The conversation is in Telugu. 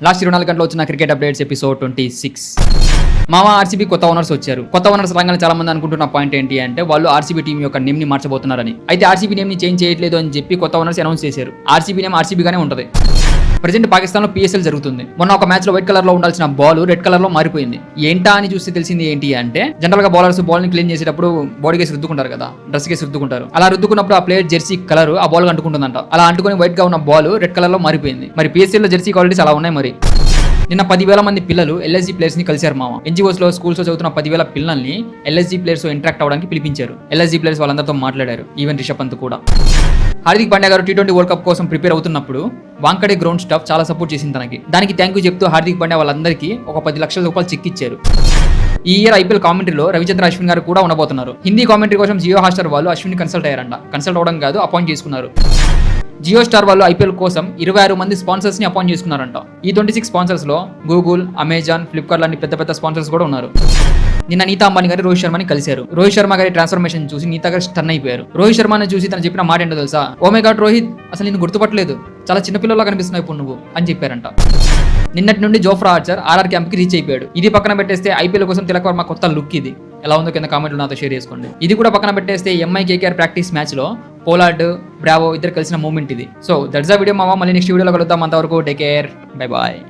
లాస్ట్ 24 గంటలు వచ్చిన క్రికెట్ అప్డేట్స్ ఎపిసోడ్ 26. మావా ఆర్సీబీ కొత్త ఓనర్స్ వచ్చారు. కొత్త ఓనర్స్ రాగానే చాలా మంది అనుకుంటున్న పాయింట్ ఏంటి అంటే వాళ్ళు ఆర్సీబీ టీం యొక్క నేమ్ ని మార్చబోతున్నారని. అయితే ఆర్సీబీ నేమ్ ని చేంజ్ చేయట్లేదు అని చెప్పి కొత్త ఓనర్స్ అనౌన్స్ చేశారు. ఆర్సీబీ నేమ్ ఆర్సీబీ గానే ఉంటది. ప్రెజెంట్ పాకిస్తాన్ లో PSL జరుగుతుంది. మొన్న ఒక మ్యాచ్ లో వైట్ కలర్ లో ఉండాల్సిన బాల్ రెడ్ కలర్ లో మారిపోయింది. ఏంటా అని చూస్తే తెలిసింది ఏంటి అంటే జనరల్ గా బౌలర్స్ బాల్ ని క్లీన్ చేసేటప్పుడు బాడీ కేసి రుద్దుకుంటారు కదా, డ్రెస్ కేసి రుద్దుకుంటారు. అలా రుద్దుకున్నప్పుడు ఆ ప్లేయర్ జెర్సీ కలర్ ఆ బాల్ అంటుకుంటుందంట. అలా అంటుకుని వైట్ గా ఉన్న బాల్ రెడ్ కలర్ లో మారిపోయింది. మరి PSL లో జెర్సీ క్వాలిటీస్ అలా ఉన్నాయి. మరి నిన్న 10,000 మంది పిల్లలు LSG ప్లేయర్స్ ని కలిశారు మామ. NGOs లో స్కూల్స్ లో చదువుతున్న 10,000 పిల్లల్ని LSG ప్లేయర్స్ ఇంటరాక్ట్ అవడానికి పిలిపించారు. LSG ప్లేయర్స్ వాళ్ళందరితో మాట్లాడారు. ఈవెన్ రిషబ్ పంత్ కూడా. హార్దిక్ పాండ్యా గారు T20 వరల్డ్ కప్ కోసం ప్రిపేర్ అవుతున్నప్పుడు వాంకడే గ్రౌండ్ స్టాఫ్ చాలా సపోర్ట్ చేసింది తనకి. దానికి థ్యాంక్ యూ చెప్తూ హార్దిక్ పాండ్యా వాళ్ళందరికీ ఒక 10 లక్షల రూపాయలు చెక్ ఇచ్చారు. ఈ ఇయర్ IPL కామెంటరీలో రవిచంద్ర అశ్విన్ గారు కూడా ఉండబోతున్నారు. హిందీ కామెంటరీ కోసం జియో హాట్స్టార్ వాళ్ళు అశ్విన్ కన్సల్ట్ అయ్యారంట. కన్సల్ట్ అవడం కాదు, అపాయింట్ చేసుకున్నారు. జియో స్టార్ వాళ్ళు IPL కోసం 26 మంది స్పాన్సర్స్ ని అపాయింట్ చేసుకున్నారంట. ఈ 26 స్పాన్సర్స్ లో గూగుల్, అమెజాన్, ఫ్లిప్కార్ట్ లాంటి పెద్ద పెద్ద స్పాన్సర్స్ కూడా ఉన్నారు. నిన్న నీతా అంబానీ గారు రోహిత్ శర్మని కలిశారు. రోహిత్ శర్మ గారి ట్రాన్స్ఫర్మేషన్ చూసి నీతా గారు స్టన్ అయిపోయారు. రోహిత్ శర్మని చూసి తను చెప్పిన మాట ఏంటో తెలుసా? ఓ మై గాడ్ రోహిత్, అసలు నేను గుర్తుపట్టలేదు, చాలా చిన్నపిల్లలా కనిపిస్తున్నావు ఇప్పుడు నువ్వు అని చెప్పారంట. నిన్నటి నుండి జోఫ్రా ఆర్చర్ RR క్యాంప్ కి రీచ్ అయిపోయాడు. ఇది పక్కన పెట్టేస్తే IPL కోసం తిలక్ వర్మ కొత్త లుక్ ఇది ఎలా ఉందో కింద కామెంట్లు నాతో షేర్ చేసుకోండి. ఇది కూడా పక్కన పెట్టేస్తే MI KKR ప్రాక్టీస్ మ్యాచ్ లో పోలార్డ్, బ్రావో ఇద్దరు కలిసిన మూమెంట్ ఇది. సో దట్స్ ద వీడియో మామ. మళ్ళీ నెక్స్ట్ వీడియోలో కలుద్దాం. అంతవరకు టేక్ కేర్, బై బాయ్.